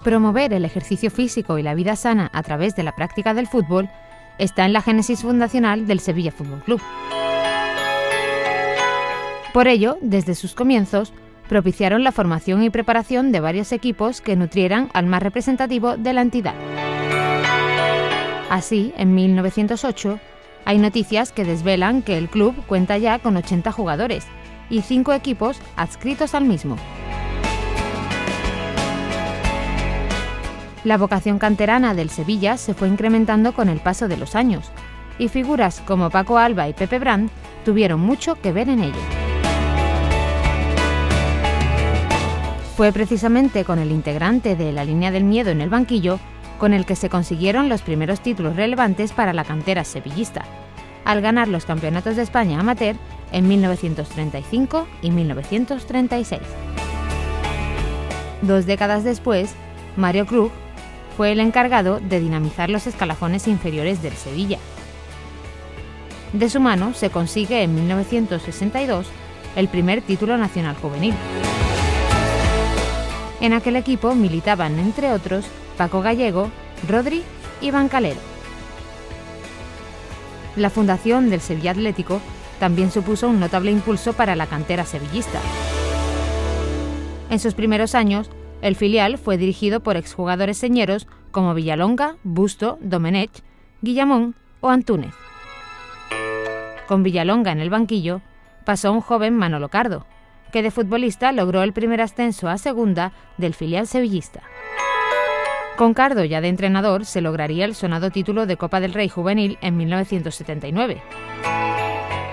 Promover el ejercicio físico y la vida sana a través de la práctica del fútbol está en la génesis fundacional del Sevilla Fútbol Club. Por ello, desde sus comienzos, propiciaron la formación y preparación de varios equipos que nutrieran al más representativo de la entidad. Así, en 1908, hay noticias que desvelan que el club cuenta ya con 80 jugadores y 5 equipos adscritos al mismo. La vocación canterana del Sevilla se fue incrementando con el paso de los años, y figuras como Paco Alba y Pepe Brand tuvieron mucho que ver en ello. Fue precisamente con el integrante de la línea del miedo en el banquillo con el que se consiguieron los primeros títulos relevantes para la cantera sevillista, al ganar los campeonatos de España amateur en 1935 y 1936. 2 décadas después, Mario Krug fue el encargado de dinamizar los escalafones inferiores del Sevilla. De su mano se consigue en 1962 el primer título nacional juvenil. En aquel equipo militaban, entre otros, Paco Gallego, Rodri y Bancalero. La fundación del Sevilla Atlético también supuso un notable impulso para la cantera sevillista. En sus primeros años, el filial fue dirigido por exjugadores señeros como Villalonga, Busto, Domenech, Guillamón o Antúnez. Con Villalonga en el banquillo, pasó un joven Manolo Cardo, que de futbolista logró el primer ascenso a segunda del filial sevillista. Con Cardo ya de entrenador se lograría el sonado título de Copa del Rey juvenil en 1979.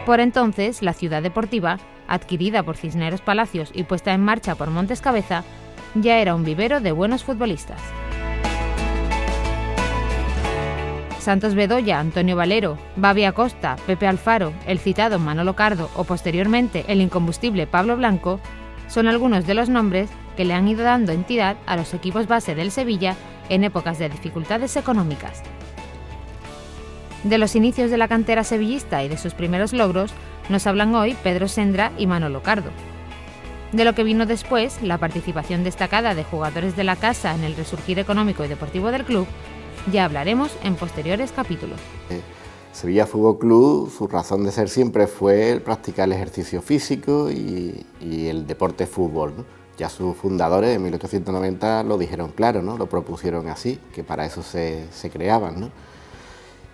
Por entonces, la ciudad deportiva, adquirida por Cisneros Palacios y puesta en marcha por Montes Cabeza, ya era un vivero de buenos futbolistas. Santos Bedoya, Antonio Valero, Babi Acosta, Pepe Alfaro, el citado Manolo Cardo o posteriormente el incombustible Pablo Blanco son algunos de los nombres que le han ido dando entidad a los equipos base del Sevilla en épocas de dificultades económicas. De los inicios de la cantera sevillista y de sus primeros logros nos hablan hoy Pedro Sendra y Manolo Cardo. De lo que vino después, la participación destacada de jugadores de la casa en el resurgir económico y deportivo del club, ya hablaremos en posteriores capítulos. Sevilla Fútbol Club, su razón de ser siempre fue el practicar el ejercicio físico y el deporte fútbol, ¿no? Ya sus fundadores en 1890 lo dijeron claro, ¿no? Lo propusieron así, que para eso se creaban, ¿no?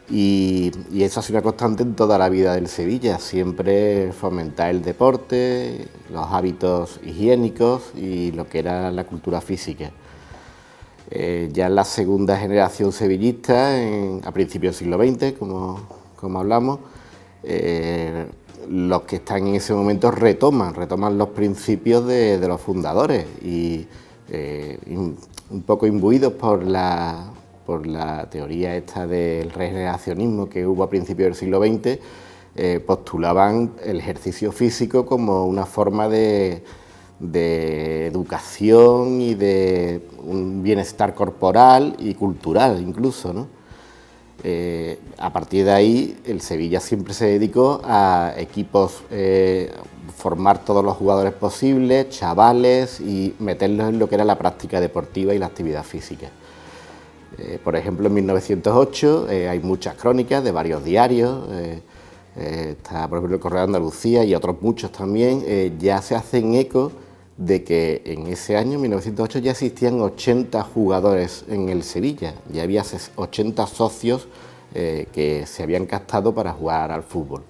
Y eso ha sido una constante en toda la vida del Sevilla, siempre fomentar el deporte, los hábitos higiénicos y lo que era la cultura física. Ya en la segunda generación sevillista, a principios del siglo XX, como hablamos, los que están en ese momento retoman los principios de los fundadores y un poco imbuidos por la teoría esta del regeneracionismo que hubo a principios del siglo XX, postulaban el ejercicio físico como una forma de educación y de un bienestar corporal y cultural incluso, ¿no? A partir de ahí el Sevilla siempre se dedicó a equipos, formar todos los jugadores posibles, chavales, y meterlos en lo que era la práctica deportiva y la actividad física. Por ejemplo, en 1908 hay muchas crónicas de varios diarios, está por ejemplo el Correo de Andalucía y otros muchos también, ya se hacen eco de que en ese año, 1908, ya existían 80 jugadores en el Sevilla, ya había 80 socios que se habían captado para jugar al fútbol,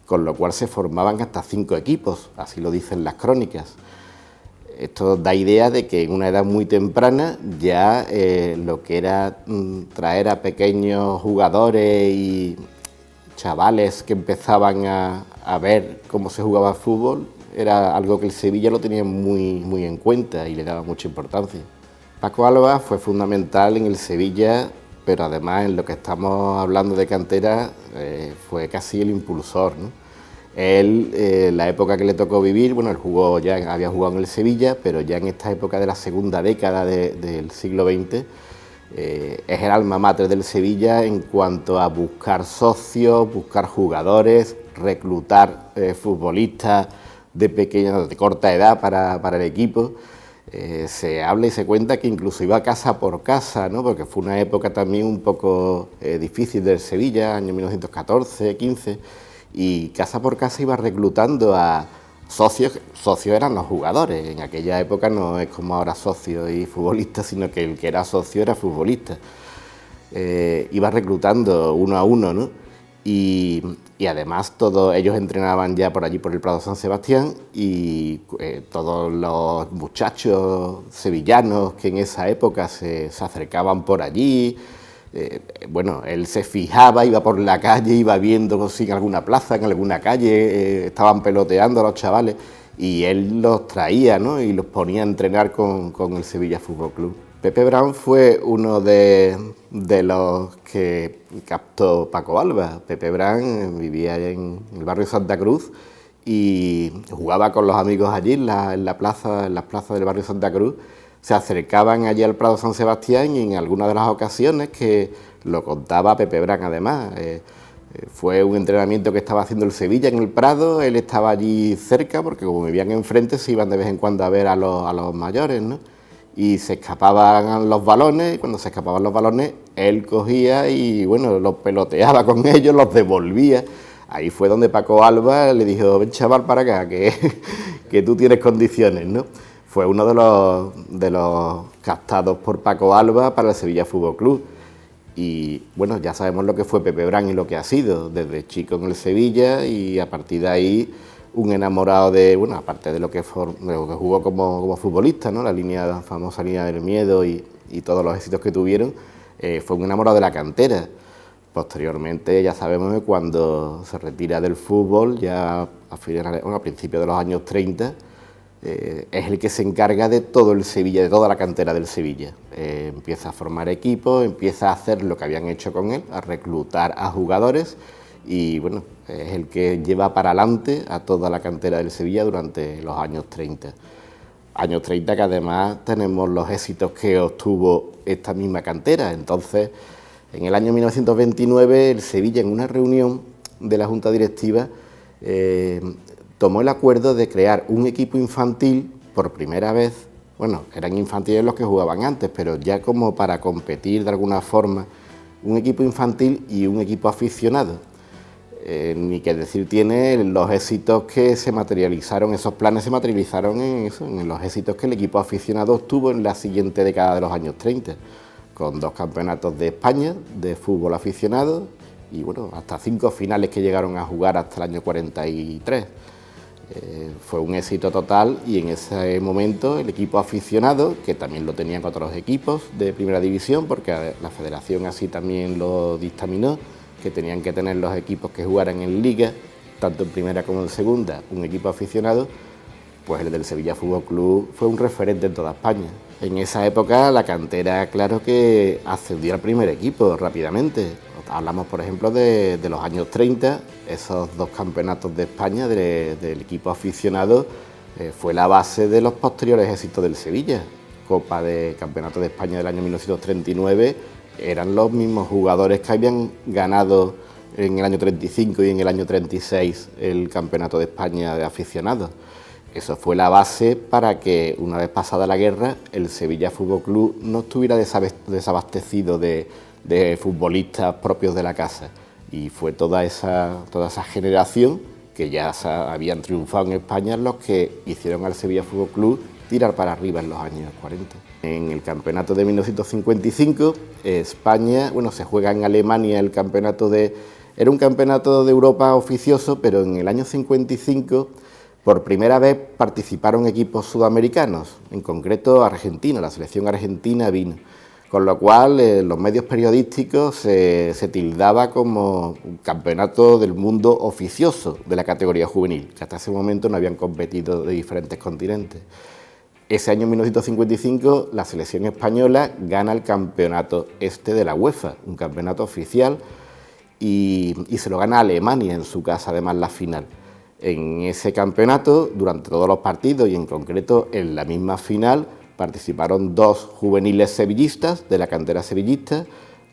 con lo cual se formaban hasta 5 equipos, así lo dicen las crónicas. Esto da idea de que en una edad muy temprana ya lo que era traer a pequeños jugadores y chavales que empezaban a ver cómo se jugaba al fútbol era algo que el Sevilla lo tenía muy en cuenta y le daba mucha importancia. Paco Alba fue fundamental en el Sevilla, pero además en lo que estamos hablando de cantera fue casi el impulsor, ¿no? Él, la época que le tocó vivir, bueno, él había jugado en el Sevilla, pero ya en esta época de la segunda década del siglo XX, es el alma mater del Sevilla en cuanto a buscar socios, buscar jugadores, reclutar futbolistas de corta edad para el equipo. Se habla y se cuenta que incluso iba casa por casa, ¿no? Porque fue una época también un poco difícil del Sevilla, año 1914, 15, y casa por casa iba reclutando a socios. Socios eran los jugadores, en aquella época no es como ahora socio y futbolista, sino que el que era socio era futbolista. Iba reclutando uno a uno, ¿no? Y además todos ellos entrenaban ya por allí, por el Prado San Sebastián, y todos los muchachos sevillanos que en esa época se acercaban por allí, bueno, él se fijaba, iba por la calle, iba viendo si en alguna plaza, en alguna calle, estaban peloteando a los chavales, y él los traía, ¿no? Y los ponía a entrenar con el Sevilla Fútbol Club. Pepe Brán fue uno de los que captó Paco Alba. Pepe Brán vivía en el barrio Santa Cruz y jugaba con los amigos allí en las plazas del barrio Santa Cruz. Se acercaban allí al Prado San Sebastián y en algunas de las ocasiones, que lo contaba Pepe Brán además, fue un entrenamiento que estaba haciendo el Sevilla en el Prado, él estaba allí cerca porque como vivían enfrente se iban de vez en cuando a ver a los mayores, ¿no? Y se escapaban los balones, y cuando se escapaban los balones, él cogía y, bueno, los peloteaba con ellos, los devolvía. Ahí fue donde Paco Alba le dijo: ven chaval para acá, que tú tienes condiciones, ¿no? Fue uno de los captados por Paco Alba para el Sevilla Fútbol Club. Y, bueno, ya sabemos lo que fue Pepe Brán y lo que ha sido, desde chico en el Sevilla, y a partir de ahí un enamorado de, bueno, aparte de lo que jugó como futbolista, ¿no? La famosa línea del miedo y todos los éxitos que tuvieron, fue un enamorado de la cantera. Posteriormente, ya sabemos que cuando se retira del fútbol, ya a principios de los años 30, es el que se encarga de todo el Sevilla, de toda la cantera del Sevilla. Empieza a formar equipos, empieza a hacer lo que habían hecho con él, a reclutar a jugadores, y bueno, es el que lleva para adelante a toda la cantera del Sevilla durante los años 30. Años 30 que además tenemos los éxitos que obtuvo esta misma cantera. Entonces, en el año 1929, el Sevilla, en una reunión de la Junta Directiva, tomó el acuerdo de crear un equipo infantil por primera vez. Bueno, eran infantiles los que jugaban antes, pero ya como para competir de alguna forma, un equipo infantil y un equipo aficionado. Ni que decir tiene los éxitos que se materializaron, esos planes se materializaron en los éxitos que el equipo aficionado obtuvo en la siguiente década de los años 30, con 2 campeonatos de España de fútbol aficionado y, bueno, hasta 5 finales que llegaron a jugar hasta el año 43. Fue un éxito total, y en ese momento el equipo aficionado, que también lo tenían otros equipos de primera división, porque la federación así también lo dictaminó, que tenían que tener los equipos que jugaran en liga, tanto en primera como en segunda, un equipo aficionado, pues el del Sevilla Fútbol Club fue un referente en toda España. En esa época la cantera, claro que ascendió al primer equipo rápidamente. Hablamos, por ejemplo, de los años 30, esos 2 campeonatos de España del equipo aficionado fue la base de los posteriores éxitos del Sevilla. Copa de Campeonato de España del año 1939, eran los mismos jugadores que habían ganado en el año 35 y en el año 36 el Campeonato de España de aficionados. Eso fue la base para que, una vez pasada la guerra, el Sevilla Fútbol Club no estuviera desabastecido de futbolistas propios de la casa. Y fue toda esa generación que ya habían triunfado en España los que hicieron al Sevilla Fútbol Club tirar para arriba en los años 40. En el campeonato de 1955, España, bueno, se juega en Alemania el campeonato era un campeonato de Europa oficioso, pero en el año 55, por primera vez participaron equipos sudamericanos, en concreto Argentina, la selección argentina vino. Con lo cual, los medios periodísticos se tildaba como un campeonato del mundo oficioso de la categoría juvenil, que hasta ese momento no habían competido de diferentes continentes. Ese año, en 1955, la selección española gana el campeonato de la UEFA, un campeonato oficial, y se lo gana a Alemania en su casa, además, la final. En ese campeonato, durante todos los partidos y en concreto en la misma final, participaron dos juveniles sevillistas de la cantera sevillista,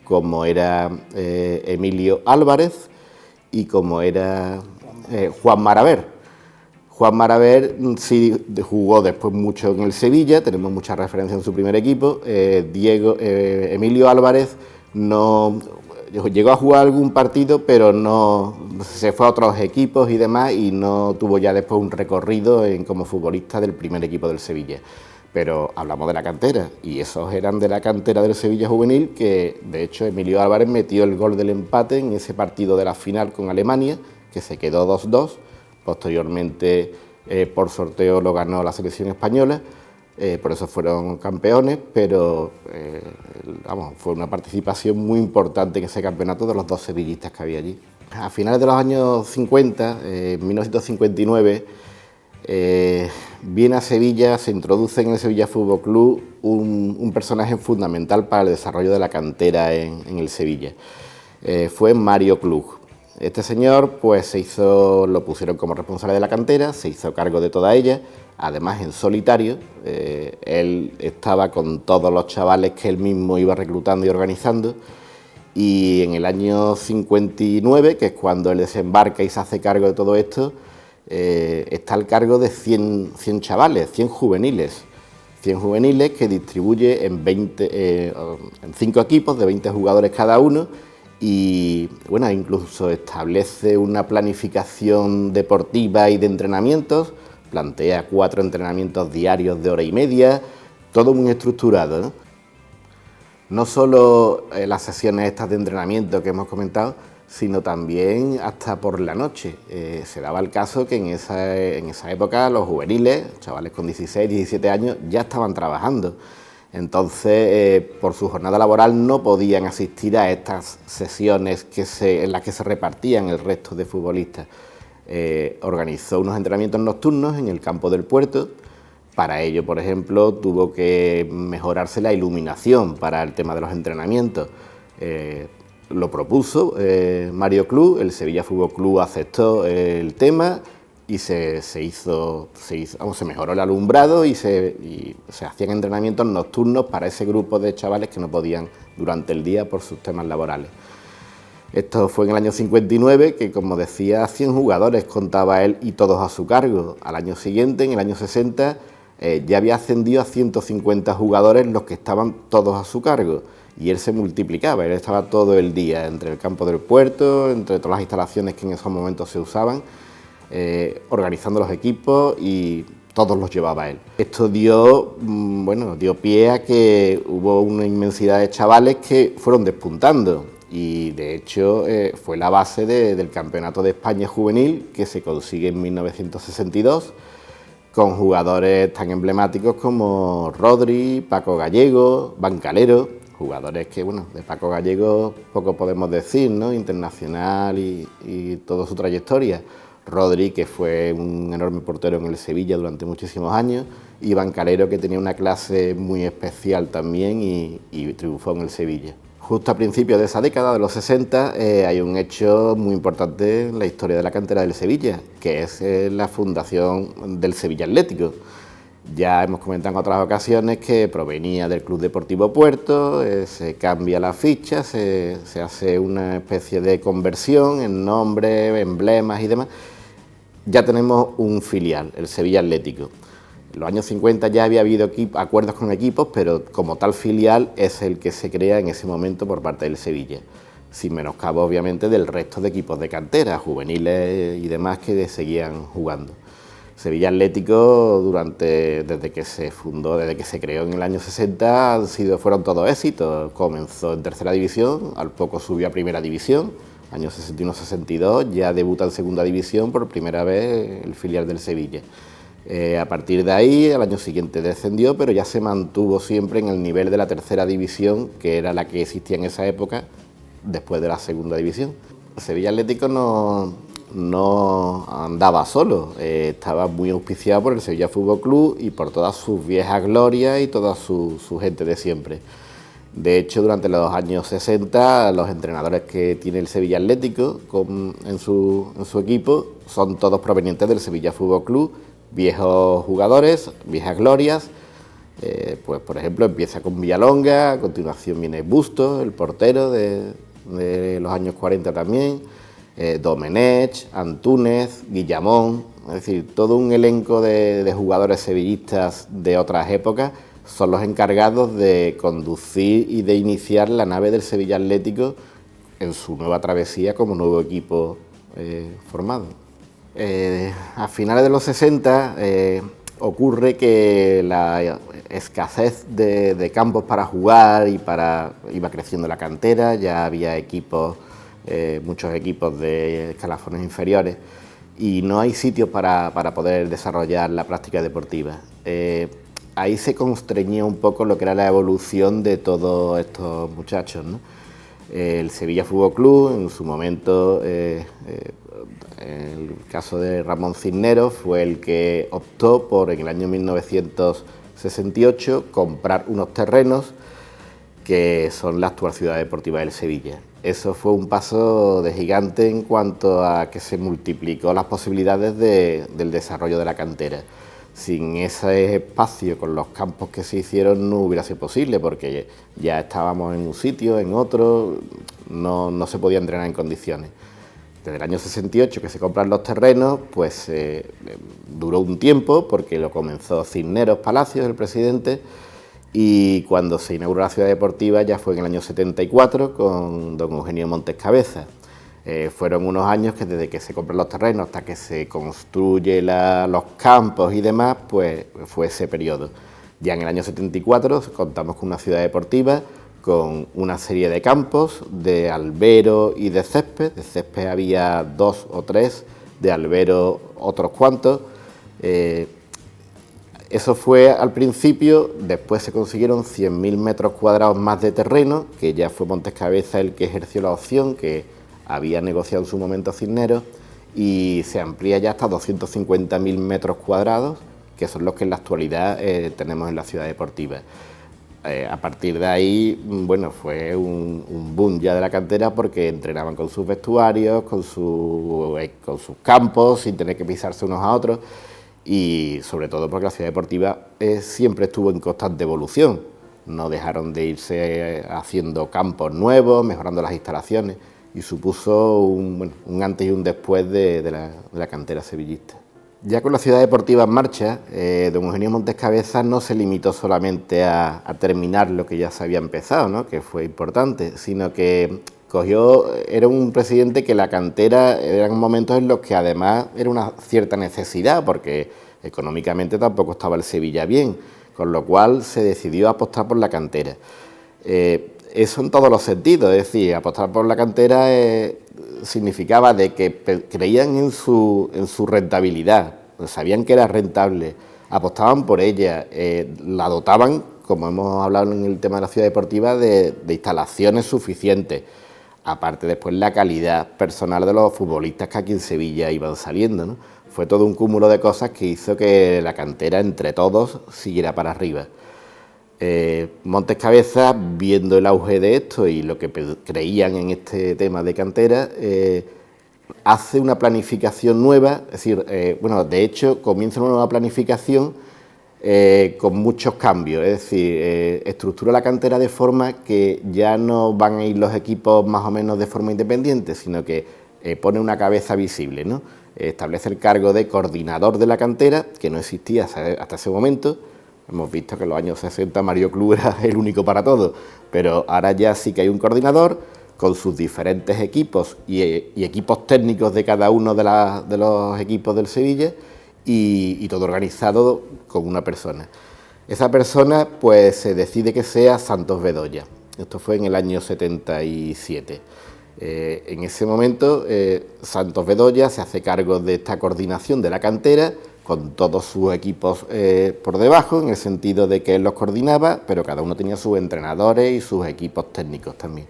como era Emilio Álvarez y como era Juan Maraver. Juan Maraver sí jugó después mucho en el Sevilla, tenemos muchas referencias en su primer equipo. Emilio Álvarez no llegó a jugar algún partido, pero no se fue a otros equipos y demás, y no tuvo ya después un recorrido como futbolista del primer equipo del Sevilla. Pero hablamos de la cantera, y esos eran de la cantera del Sevilla juvenil, que de hecho Emilio Álvarez metió el gol del empate en ese partido de la final con Alemania, que se quedó 2-2. Posteriormente, por sorteo, lo ganó la selección española, por eso fueron campeones, pero fue una participación muy importante en ese campeonato de los dos sevillistas que había allí. A finales de los años 50, en 1959, viene a Sevilla, se introduce en el Sevilla Fútbol Club un personaje fundamental para el desarrollo de la cantera en el Sevilla. Fue Mario Klug. Este señor pues lo pusieron como responsable de la cantera, se hizo cargo de toda ella, además en solitario. Él estaba con todos los chavales que él mismo iba reclutando y organizando, y en el año 59, que es cuando él desembarca y se hace cargo de todo esto, está al cargo de 100 chavales, 100 juveniles que distribuye en 5 equipos de 20 jugadores cada uno. Y bueno, incluso establece una planificación deportiva y de entrenamientos, plantea 4 entrenamientos diarios de hora y media, todo muy estructurado, ¿no? No solo las sesiones estas de entrenamiento que hemos comentado, sino también hasta por la noche. Se daba el caso que en esa época los juveniles, chavales con 16, 17 años, ya estaban trabajando. Entonces, por su jornada laboral no podían asistir a estas sesiones en las que se repartían el resto de futbolistas. Organizó unos entrenamientos nocturnos en el campo del Puerto. Para ello, por ejemplo, tuvo que mejorarse la iluminación para el tema de los entrenamientos. Lo propuso Mario Klug, el Sevilla Fútbol Club aceptó el tema y se mejoró el alumbrado y se hacían entrenamientos nocturnos para ese grupo de chavales que no podían durante el día por sus temas laborales. Esto fue en el año 59, que como decía, 100 jugadores contaba él y todos a su cargo. Al año siguiente, en el año 60, ya había ascendido a 150 jugadores los que estaban todos a su cargo. Y él se multiplicaba, él estaba todo el día entre el campo del Puerto, entre todas las instalaciones que en esos momentos se usaban, organizando los equipos, y todos los llevaba él. Esto dio pie a que hubo una inmensidad de chavales que fueron despuntando, y de hecho fue la base del Campeonato de España Juvenil, que se consigue en 1962, con jugadores tan emblemáticos como Rodri, Paco Gallego, Bancalero, jugadores que, de Paco Gallego poco podemos decir, ¿no? Internacional y toda su trayectoria. Rodri, que fue un enorme portero en el Sevilla durante muchísimos años, y Bancalero, que tenía una clase muy especial también y triunfó en el Sevilla. Justo a principios de esa década, de los 60, hay un hecho muy importante en la historia de la cantera del Sevilla, que es la fundación del Sevilla Atlético. Ya hemos comentado en otras ocasiones que provenía del Club Deportivo Puerto, se cambia la ficha, se hace una especie de conversión en nombre, emblemas y demás. Ya tenemos un filial, el Sevilla Atlético. En los años 50 ya había habido acuerdos con equipos, pero como tal filial es el que se crea en ese momento por parte del Sevilla, sin menoscabo obviamente del resto de equipos de cantera, juveniles y demás que seguían jugando. Sevilla Atlético, desde que se fundó, desde que se creó en el año 60, fueron todos éxitos. Comenzó en tercera división, al poco subió a primera división, año 61-62, ya debuta en segunda división por primera vez el filial del Sevilla. A partir de ahí, al año siguiente descendió, pero ya se mantuvo siempre en el nivel de la tercera división, que era la que existía en esa época, después de la segunda división. Sevilla Atlético no andaba solo, estaba muy auspiciado por el Sevilla Fútbol Club y por todas sus viejas glorias y toda su gente de siempre. De hecho, durante los años 60, los entrenadores que tiene el Sevilla Atlético en su equipo son todos provenientes del Sevilla Fútbol Club, viejos jugadores, viejas glorias. Pues, por ejemplo, empieza con Villalonga, a continuación viene Bustos, el portero de los años 40 también, Domenech, Antúnez, Guillamón, es decir, todo un elenco de jugadores sevillistas de otras épocas son los encargados de conducir y de iniciar la nave del Sevilla Atlético en su nueva travesía como nuevo equipo formado. A finales de los 60 ocurre que la escasez de campos para jugar iba creciendo la cantera, ya había equipos, muchos equipos de escalafones inferiores y no hay sitios para poder desarrollar la práctica deportiva. Ahí se constreñía un poco lo que era la evolución de todos estos muchachos, ¿no? El Sevilla Fútbol Club, en su momento, el caso de Ramón Cisneros, fue el que optó por, en el año 1968, comprar unos terrenos que son la actual Ciudad Deportiva del Sevilla. Eso fue un paso de gigante en cuanto a que se multiplicó las posibilidades del desarrollo de la cantera. Sin ese espacio, con los campos que se hicieron, no hubiera sido posible, porque ya estábamos en un sitio, en otro, no se podía entrenar en condiciones. Desde el año 68 que se compran los terrenos, pues duró un tiempo, porque lo comenzó Cisneros Palacios, el presidente, y cuando se inauguró la Ciudad Deportiva ya fue en el año 74 con don Eugenio Montes Cabeza. Fueron unos años que desde que se compran los terrenos hasta que se construye los campos y demás, pues fue ese periodo. Ya en el año 74 contamos con una ciudad deportiva con una serie de campos de albero y de césped. De césped había 2 o 3, de albero otros cuantos. Eso fue al principio, después se consiguieron 100.000 metros cuadrados más de terreno, que ya fue Montes Cabeza el que ejerció la opción, que había negociado en su momento Cisneros, y se amplía ya hasta 250.000 metros cuadrados, que son los que en la actualidad tenemos en la ciudad deportiva. A partir de ahí, bueno, fue un boom ya de la cantera, porque entrenaban con sus vestuarios, con sus campos, sin tener que pisarse unos a otros, y sobre todo porque la ciudad deportiva siempre estuvo en constante evolución. No dejaron de irse haciendo campos nuevos, mejorando las instalaciones, y supuso un antes y un después de la cantera sevillista. Ya con la ciudad deportiva en marcha, don Eugenio Montes Cabeza no se limitó solamente a terminar lo que ya se había empezado, ¿no?, que fue importante, sino que era un presidente que la cantera eran momentos en los que además era una cierta necesidad, porque económicamente tampoco estaba el Sevilla bien, con lo cual se decidió apostar por la cantera. Eso en todos los sentidos, es decir, apostar por la cantera significaba de que creían en su rentabilidad, sabían que era rentable, apostaban por ella, la dotaban, como hemos hablado en el tema de la ciudad deportiva, de instalaciones suficientes. Aparte después la calidad personal de los futbolistas que aquí en Sevilla iban saliendo, ¿no? Fue todo un cúmulo de cosas que hizo que la cantera entre todos siguiera para arriba. Montes Cabeza, viendo el auge de esto y lo que creían en este tema de cantera, hace una planificación nueva, es decir, de hecho comienza una nueva planificación con muchos cambios, es decir, estructura la cantera de forma que ya no van a ir los equipos más o menos de forma independiente, sino que pone una cabeza visible, ¿no? Establece el cargo de coordinador de la cantera, que no existía hasta ese momento. Hemos visto que en los años 60 Mario Club era el único para todo, pero ahora ya sí que hay un coordinador con sus diferentes equipos y equipos técnicos de cada uno de los equipos del Sevilla, y todo organizado con una persona. Esa persona pues se decide que sea Santos Bedoya. Esto fue en el año 77. En ese momento Santos Bedoya se hace cargo de esta coordinación de la cantera, con todos sus equipos por debajo, en el sentido de que él los coordinaba, pero cada uno tenía sus entrenadores y sus equipos técnicos también.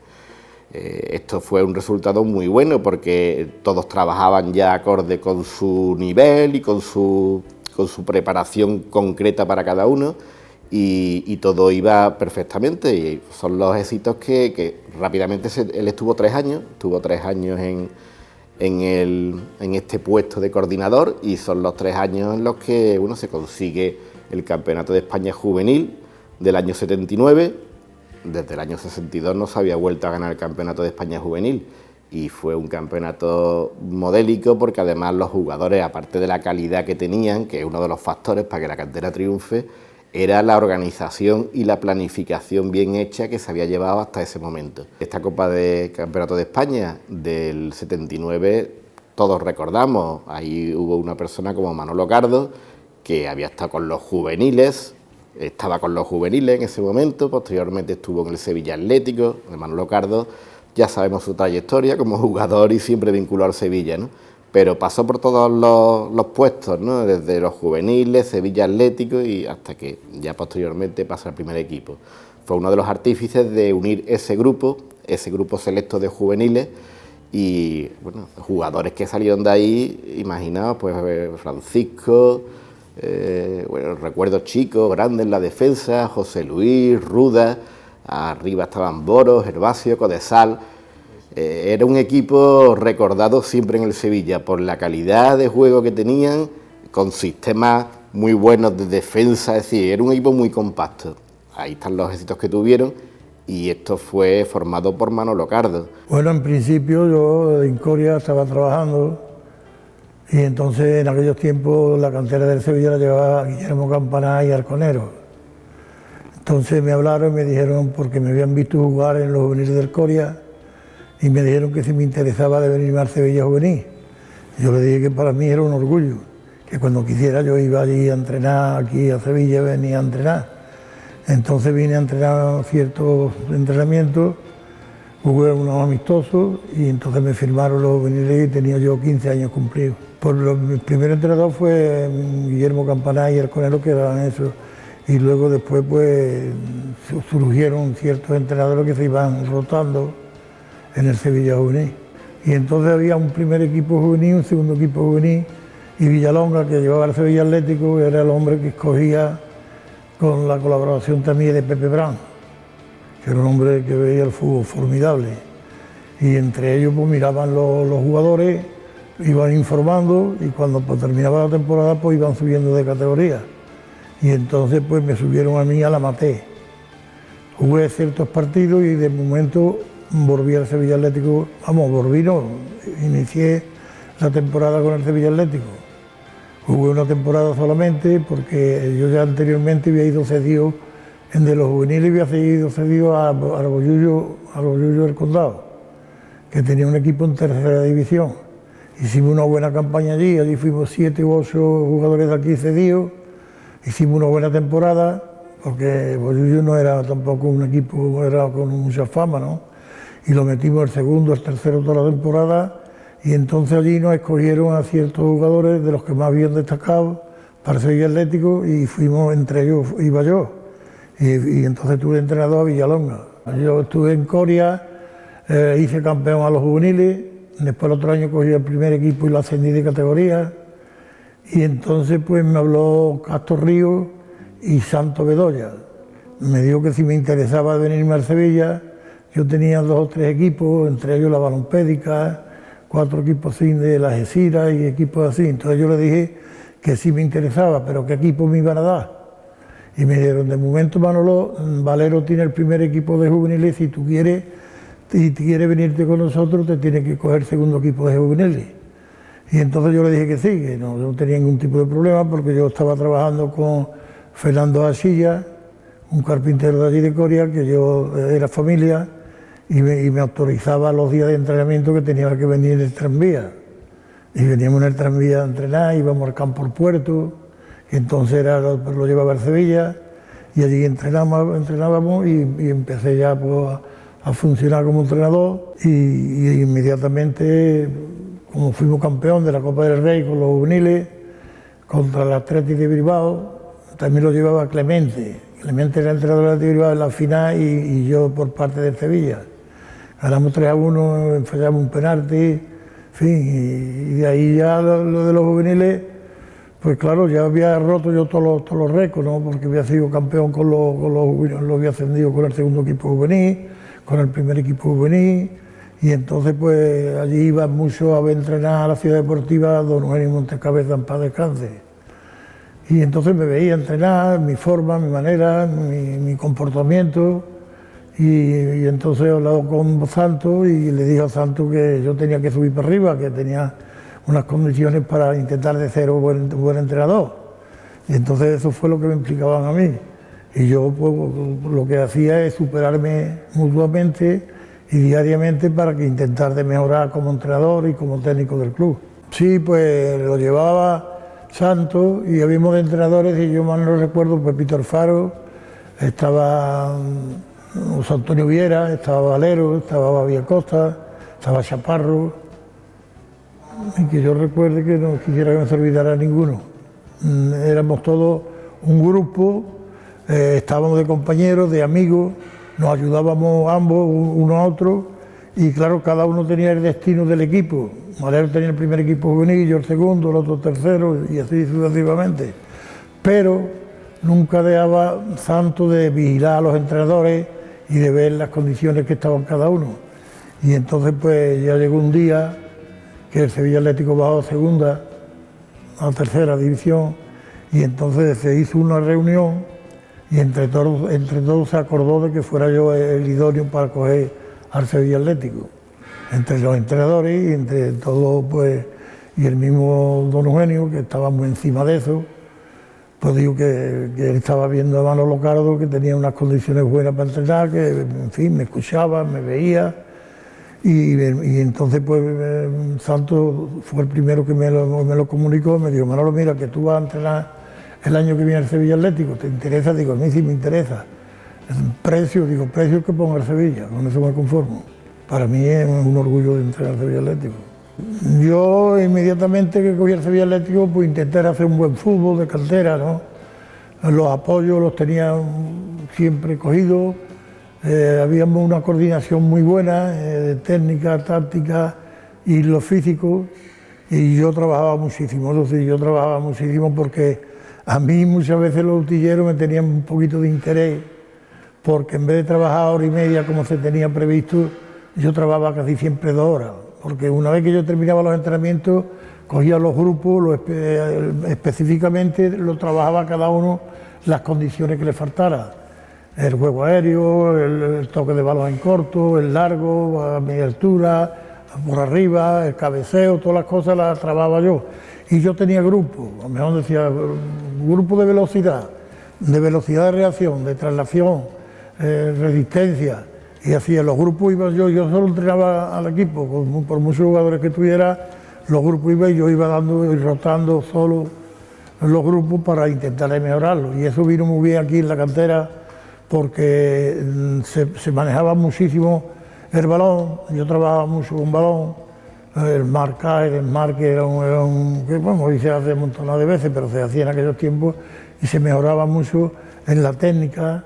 Esto fue un resultado muy bueno porque todos trabajaban ya acorde con su nivel y con su preparación concreta para cada uno y todo iba perfectamente y son los éxitos que rápidamente él estuvo 3 años, en este puesto de coordinador y son los 3 años en los que se consigue el Campeonato de España Juvenil del año 79. Desde el año 62 no se había vuelto a ganar el Campeonato de España Juvenil y fue un campeonato modélico porque además los jugadores, aparte de la calidad que tenían, que es uno de los factores para que la cantera triunfe, era la organización y la planificación bien hecha que se había llevado hasta ese momento. Esta Copa de Campeonato de España del 79, todos recordamos, ahí hubo una persona como Manolo Cardo, que había estado con los juveniles, estaba con los juveniles en ese momento, posteriormente estuvo en el Sevilla Atlético, de Manolo Cardo, ya sabemos su trayectoria como jugador y siempre vinculado al Sevilla, ¿no? Pero pasó por todos los puestos, ¿no? Desde los juveniles, Sevilla Atlético y hasta que ya posteriormente pasa al primer equipo. Fue uno de los artífices de unir ese grupo selecto de juveniles y bueno, jugadores que salieron de ahí, imaginaos, pues Francisco, recuerdos chicos, grandes en la defensa, José Luis, Ruda, arriba estaban Boros, Gervasio, Codesal. Era un equipo recordado siempre en el Sevilla por la calidad de juego que tenían, con sistemas muy buenos de defensa, es decir, era un equipo muy compacto. Ahí están los éxitos que tuvieron y esto fue formado por Manolo Cardo. Bueno, en principio yo en Coria estaba trabajando y entonces en aquellos tiempos la cantera del Sevilla la llevaba Guillermo Campaná y Arconero. Entonces me hablaron y me dijeron, porque me habían visto jugar en los juveniles del Coria, y me dijeron que si me interesaba de venirme al Sevilla Juvenil. Yo le dije que para mí era un orgullo, que cuando quisiera yo iba allí a entrenar, aquí a Sevilla venía a entrenar. Entonces vine a entrenar ciertos entrenamientos, jugué unos amistosos y entonces me firmaron los juveniles y tenía yo 15 años cumplidos. Mi primer entrenador fue Guillermo Campaná y Arconero, que eran esos, y luego después pues surgieron ciertos entrenadores que se iban rotando en el Sevilla Juvenil. Y entonces había un primer equipo juvenil, un segundo equipo juvenil, y Villalonga, que llevaba al Sevilla Atlético, era el hombre que escogía con la colaboración también de Pepe Brand, que era un hombre que veía el fútbol formidable. Y entre ellos pues miraban los jugadores, iban informando y cuando pues, terminaba la temporada pues iban subiendo de categoría. Y entonces pues me subieron a mí a la Maté. Jugué ciertos partidos y de momento volví al Sevilla Atlético, inicié la temporada con el Sevilla Atlético. Jugué una temporada solamente porque yo ya anteriormente había ido cedido, en de los juveniles había seguido cedido a Arbollullo del Condado, que tenía un equipo en tercera división. Hicimos una buena campaña allí fuimos 7 u 8 jugadores de aquí cedidos, hicimos una buena temporada, porque Arbollullo no era tampoco un equipo, era con mucha fama, ¿no? Y lo metimos el segundo, el tercero toda la temporada y entonces allí nos escogieron a ciertos jugadores de los que más habían destacado para el Sevilla Atlético y fuimos, entre ellos iba yo y entonces tuve entrenador a Villalonga. Yo estuve en Coria, hice campeón a los juveniles, después el otro año cogí el primer equipo y lo ascendí de categoría y entonces pues me habló Castro Río y Santo Bedoya. Me dijo que si me interesaba venirme al Sevilla. Yo tenía 2 o 3 equipos, entre ellos la Balompédica, 4 equipos así de la Algeciras y equipos así. Entonces yo le dije que sí me interesaba, pero qué equipo me iban a dar. Y me dijeron, de momento Manolo, Valero tiene el primer equipo de juveniles, si tú quieres venirte con nosotros, te tienes que coger el segundo equipo de juveniles. Y entonces yo le dije que sí, que no tenía ningún tipo de problema, porque yo estaba trabajando con Fernando Asilla, un carpintero de allí de Coria, que yo era familia, y me autorizaba los días de entrenamiento que tenía que venir en el tranvía. Y veníamos en el tranvía a entrenar, íbamos al campo al puerto, que entonces lo llevaba a Sevilla, y allí entrenábamos y empecé ya pues, a funcionar como entrenador y inmediatamente, como fuimos campeón de la Copa del Rey con los juveniles, contra el Athletic de Bilbao, también lo llevaba Clemente. Clemente era el entrenador de Bilbao en la final y yo por parte de Sevilla. ganamos 3-1, fallamos un penalti, en fin, y de ahí ya lo de los juveniles, pues claro, ya había roto yo todos los récords, ¿no? Porque había sido campeón con los juveniles, lo había ascendido con el segundo equipo juvenil, con el primer equipo juvenil, y entonces pues allí iba mucho a entrenar a la ciudad deportiva don Eugenio Montecabeza, en paz descanse. Y entonces me veía entrenar, mi forma, mi manera, mi comportamiento, y entonces he hablado con Santos y le dije a Santos que yo tenía que subir para arriba, que tenía unas condiciones para intentar de ser un buen entrenador. Y entonces eso fue lo que me implicaban a mí. Y yo pues, lo que hacía es superarme mutuamente y diariamente para que intentar de mejorar como entrenador y como técnico del club. Sí, pues lo llevaba Santos y habíamos de entrenadores, y yo mal no recuerdo, Pepito Alfaro, estaba José Antonio Viera, estaba Valero, estaba Babia Costa, estaba Chaparro, y que yo recuerde que no quisiera que me se olvidara ninguno. Éramos todos un grupo, estábamos de compañeros, de amigos, nos ayudábamos ambos, uno a otro, y claro, cada uno tenía el destino del equipo. Valero tenía el primer equipo juvenil, yo el segundo, el otro tercero, y así sucesivamente. Pero nunca dejaba Santos de vigilar a los entrenadores y de ver las condiciones que estaban cada uno. Y entonces pues ya llegó un día que el Sevilla Atlético bajó a segunda, a tercera división, y entonces se hizo una reunión y entre todos se acordó de que fuera yo el idóneo para coger al Sevilla Atlético. Entre los entrenadores y entre todos, pues, y el mismo don Eugenio, que estaba muy encima de eso, pues digo que él estaba viendo a Manolo Cardo, que tenía unas condiciones buenas para entrenar, que en fin, me escuchaba, me veía, y entonces pues Santos fue el primero que me lo comunicó, me dijo: Manolo, mira, que tú vas a entrenar el año que viene el Sevilla Atlético, ¿te interesa? Digo, a mí sí me interesa. Precio, digo, precio que ponga el Sevilla, con eso me conformo. Para mí es un orgullo de entrenar al Sevilla Atlético. Yo inmediatamente que cogí el Sevilla Atlético, pues intenté hacer un buen fútbol de cantera, ¿no? Los apoyos los tenía siempre cogidos, habíamos una coordinación muy buena, de técnica, táctica y lo físico, y yo trabajaba muchísimo, es decir, yo trabajaba muchísimo porque a mí muchas veces los utilleros me tenían un poquito de interés, porque en vez de trabajar hora y media como se tenía previsto, yo trabajaba casi siempre 2 horas, porque una vez que yo terminaba los entrenamientos, cogía los grupos, específicamente lo trabajaba cada uno las condiciones que le faltara. El juego aéreo, el toque de balón en corto, el largo, a media altura, por arriba, el cabeceo, todas las cosas las trabajaba yo. Y yo tenía grupos, a lo mejor decía, grupo de velocidad de reacción, de traslación, resistencia. Y así en los grupos iba yo solo entrenaba al equipo, por muchos jugadores que tuviera, los grupos iba y yo iba dando y rotando solo los grupos para intentar mejorarlo. Y eso vino muy bien aquí en la cantera porque se manejaba muchísimo el balón, yo trabajaba mucho con balón, el marcaje, el desmarque era un que bueno, hoy se hace un montón de veces, pero se hacía en aquellos tiempos y se mejoraba mucho en la técnica,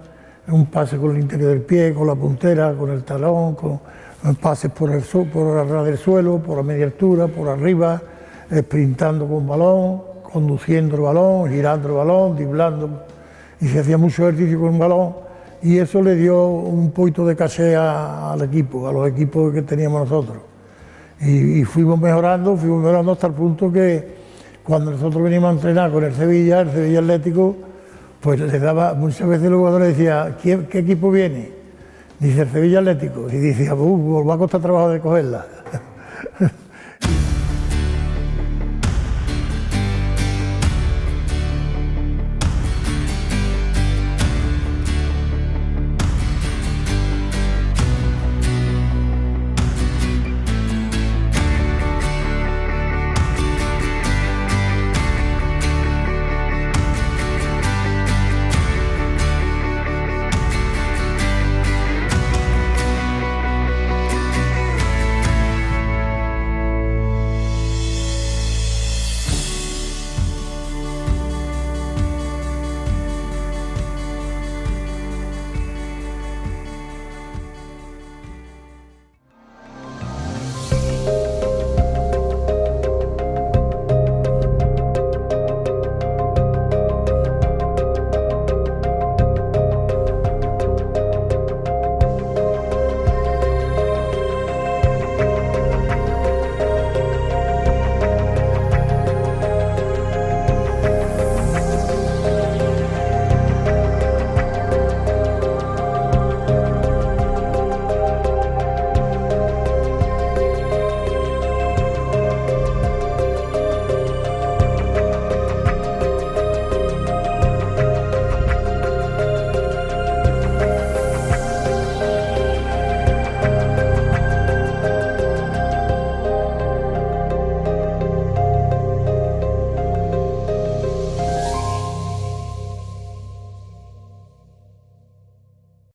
un pase con el interior del pie, con la puntera, con el talón, con pases por el ras del suelo, por la media altura, por arriba, sprintando con balón, conduciendo el balón, girando el balón, driblando, y se hacía mucho ejercicio con el balón, y eso le dio un poquito de caché al equipo, a los equipos que teníamos nosotros. Y fuimos mejorando hasta el punto que cuando nosotros venimos a entrenar con el Sevilla Atlético, pues les daba, muchas veces los jugadores decían, ¿qué equipo viene? Dice el Sevilla Atlético, y decía, va a costar trabajo de cogerla.